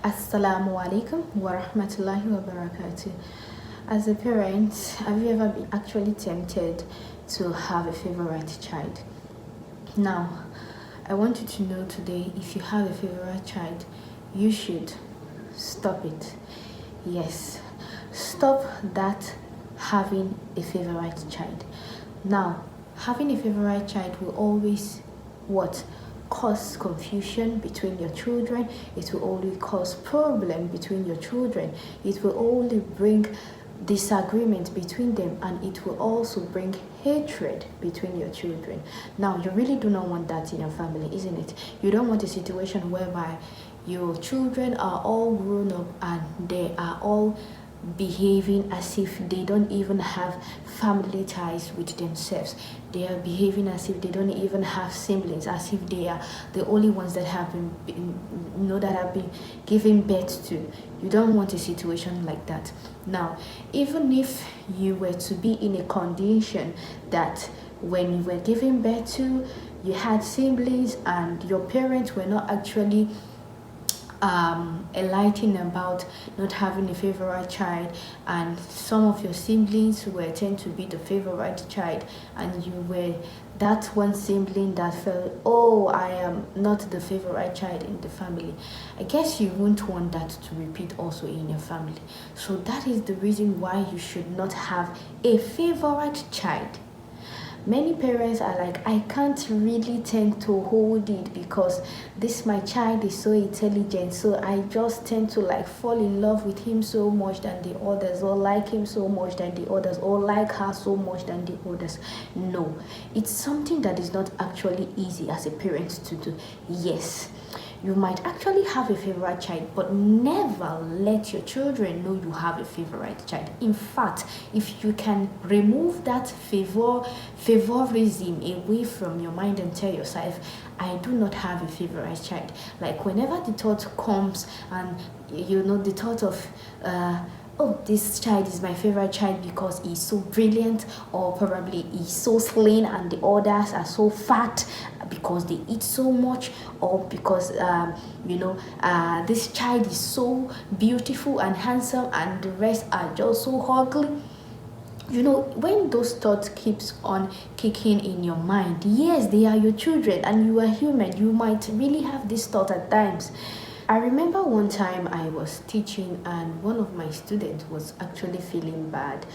Assalamu alaikum wa rahmatullahi wa barakatuh. As a parent, have you ever been actually tempted to have a favorite child? Now, I want you to know today, if you have a favorite child, you should stop it. Yes, stop that having a favorite child. Now, having a favorite child will always cause confusion between your children. It will only cause problem between your children. It will only bring disagreement between them, and it will also bring hatred between your children. Now, you really do not want that in your family, isn't it? You don't want a situation whereby your children are all grown up and they are all behaving as if they don't even have family ties with themselves. They are behaving as if they don't even have siblings, as if they are the only ones that have been given birth to. You don't want a situation like that. Now, even if you were to be in a condition that when you were giving birth to, you had siblings and your parents were not actually enlightened about not having a favorite child, and some of your siblings were tend to be the favorite child, and you were that one sibling that felt, oh, I am not the favorite child in the family, I guess you won't want that to repeat also in your family. So that is the reason why you should not have a favorite child. Many parents are like, I can't really tend to hold it because this my child is so intelligent, so I just tend to like fall in love with him so much than the others, or like him so much than the others, or like her so much than the others. No, it's something that is not actually easy as a parent to do. Yes, you might actually have a favorite child, but never let your children know you have a favorite child. In fact, if you can remove that favorism away from your mind and tell yourself, I do not have a favorite child. Like whenever the thought comes, and the thought of oh, this child is my favorite child because he's so brilliant, or probably he's so slim and the others are so fat because they eat so much, or because this child is so beautiful and handsome and the rest are just so ugly. When those thoughts keeps on kicking in your mind, yes, they are your children and you are human, you might really have this thought at times. I remember one time I was teaching and one of my students was actually feeling bad,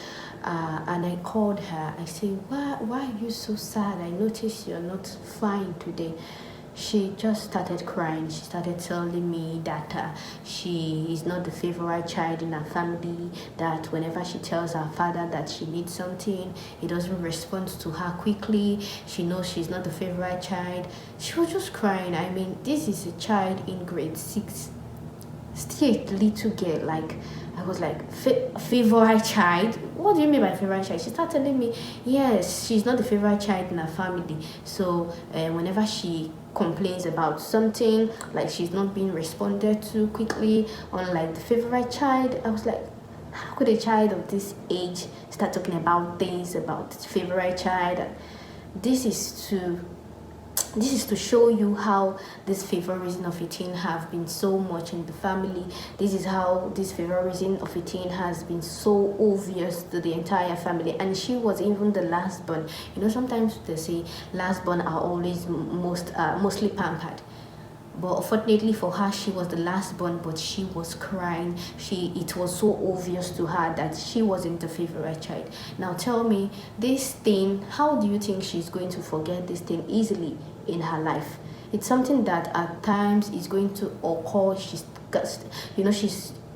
and I called her. I said, why are you so sad? I noticed you're not fine today. She just started crying. She started telling me that she is not the favorite child in her family, that whenever she tells her father that she needs something, he doesn't respond to her quickly. She knows she's not the favorite child. She was just crying. I mean, this is a child in grade 6, still a little girl. Like, I was like, favorite child? What do you mean by favorite child? She started telling me, yes, she's not the favorite child in her family. So whenever she complains about something, like she's not being responded to quickly, unlike the favorite child, I was like, how could a child of this age start talking about things about favorite child? This is to show you how this favorism of a teen have been so much in the family. This is how this favorism of a teen has been so obvious to the entire family. And she was even the last born. Sometimes they say last born are always mostly pampered. But unfortunately for her, she was the last born, but she was crying. It was so obvious to her that she wasn't the favorite child. Now tell me, this thing, how do you think she's going to forget this thing easily in her life? It's something that at times is going to occur. She's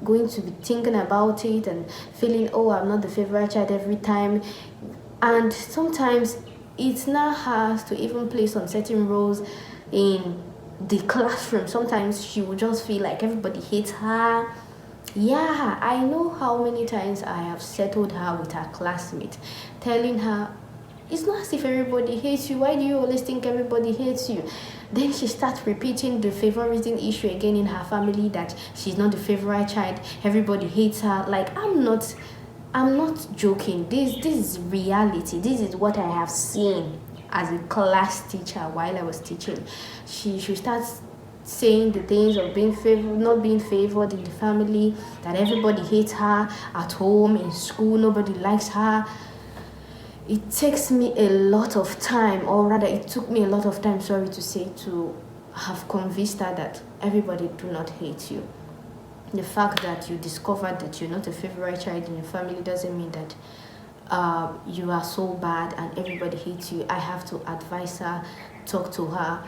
going to be thinking about it and feeling, oh, I'm not the favorite child every time. And sometimes it's not hers to even play some certain roles in the classroom. Sometimes she will just feel like everybody hates her. Yeah, I know how many times I have settled her with her classmate, telling her, it's not as if everybody hates you. Why do you always think everybody hates you? Then she starts repeating the favoritism issue again in her family, that she's not the favorite child, everybody hates her. Like, I'm not joking. This is reality. This is what I have seen as a class teacher while I was teaching. She starts saying the things of being favored, not being favored in the family, that everybody hates her at home, in school, nobody likes her. It takes me a lot of time, or rather it took me a lot of time, sorry to say, to have convinced her that everybody do not hate you. The fact that you discovered that you're not a favorite child in your family doesn't mean that you are so bad and everybody hates you. I have to advise her, talk to her.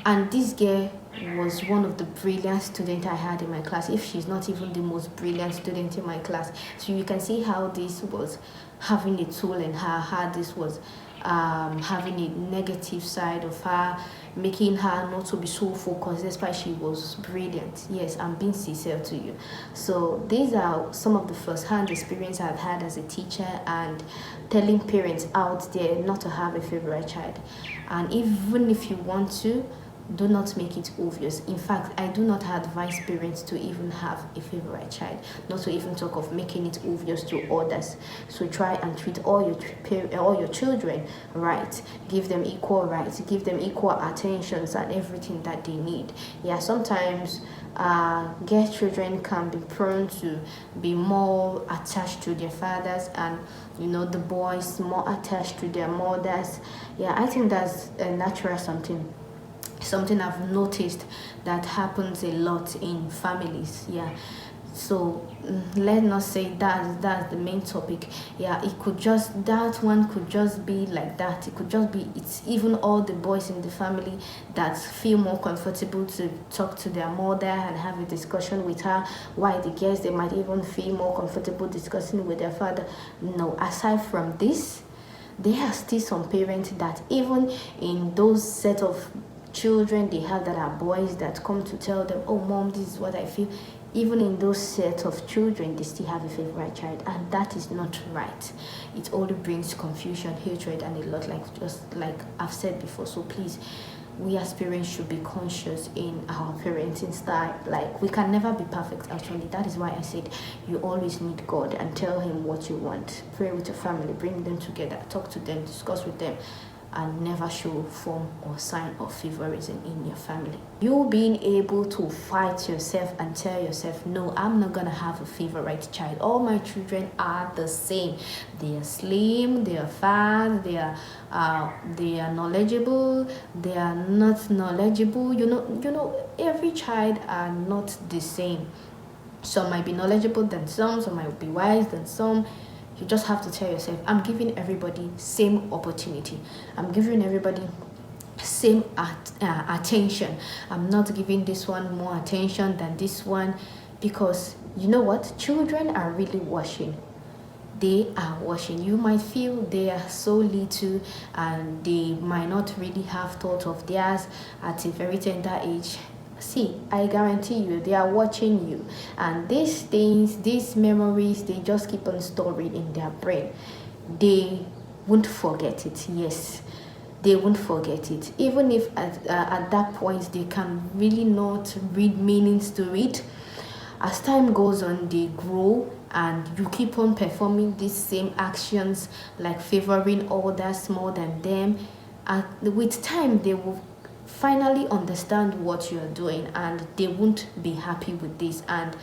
And this girl was one of the brilliant students I had in my class, if she's not even the most brilliant student in my class. So you can see how this was having a tool in her, how this was having a negative side of her, making her not to be so focused despite she was brilliant. Yes, I'm being sincere to you. So these are some of the first-hand experience I've had as a teacher, and telling parents out there not to have a favorite child. And even if you want to, do not make it obvious. In fact, I do not advise parents to even have a favorite child, not to even talk of making it obvious to others. So try and treat all your children right. Give them equal rights, give them equal attentions and everything that they need. Yeah, sometimes girl children can be prone to be more attached to their fathers, and the boys more attached to their mothers. Yeah, I think that's a natural something I've noticed that happens a lot in families. Yeah, so let's not say that's the main topic. Yeah, it could just, that one could just be like that. It could just be, it's even all the boys in the family that feel more comfortable to talk to their mother and have a discussion with her, while the girls, they might even feel more comfortable discussing with their father. No, aside from this, there are still some parents that even in those set of children they have that are boys that come to tell them, oh mom, this is what I feel. Even in those sets of children, they still have a favorite child, and that is not right. It only brings confusion, hatred, and a lot, just like I've said before. So please, we as parents should be conscious in our parenting style. Like, we can never be perfect, actually. That is why I said you always need God, and tell him what you want. Pray with your family, bring them together, talk to them, discuss with them, and never show form or sign of favorism in your family. You being able to fight yourself and tell yourself, no, I'm not gonna have a favorite child. All my children are the same. They are slim, they are fat, they are knowledgeable, they are not knowledgeable. Every child are not the same. Some might be knowledgeable than some might be wise than some. You just have to tell yourself, I'm giving everybody same opportunity. I'm giving everybody same attention. I'm not giving this one more attention than this one, because you know what? Children are really watching. They are watching. You might feel they are so little and they might not really have thought of theirs at a very tender age. See, I guarantee you, they are watching you, and these things, these memories, they just keep on storing in their brain. They won't forget it. Yes, they won't forget it, even if at that point they can really not read meanings to it. As time goes on, they grow, and you keep on performing these same actions, like favoring others more than them. And with time, they will finally understand what you are doing, and they won't be happy with this, and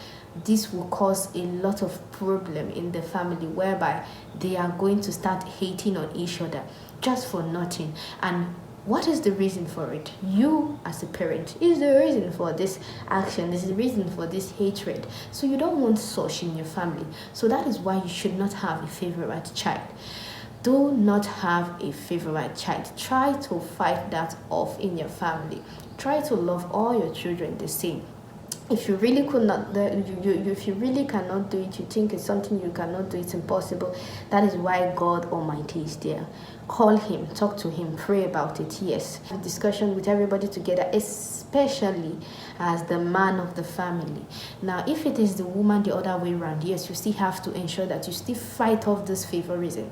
this will cause a lot of problem in the family, whereby they are going to start hating on each other just for nothing. And what is the reason for it? You as a parent is the reason for this action, this is the reason for this hatred. So you don't want such in your family. So that is why you should not have a favorite child. Do not have a favorite child. Try to fight that off in your family. Try to love all your children the same. If you really could not, if you really cannot do it, you think it's something you cannot do, it's impossible. That is why God Almighty is there. Call him, talk to him, pray about it. Yes, have a discussion with everybody together, especially as the man of the family. Now, if it is the woman the other way around, yes, you still have to ensure that you still fight off this favorism.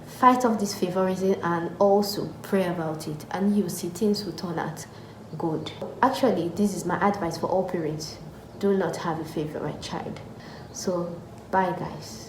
Fight off this favorism and also pray about it, and you see things will turn out good. Actually, this is my advice for all parents. Do not have a favorite child. So bye guys.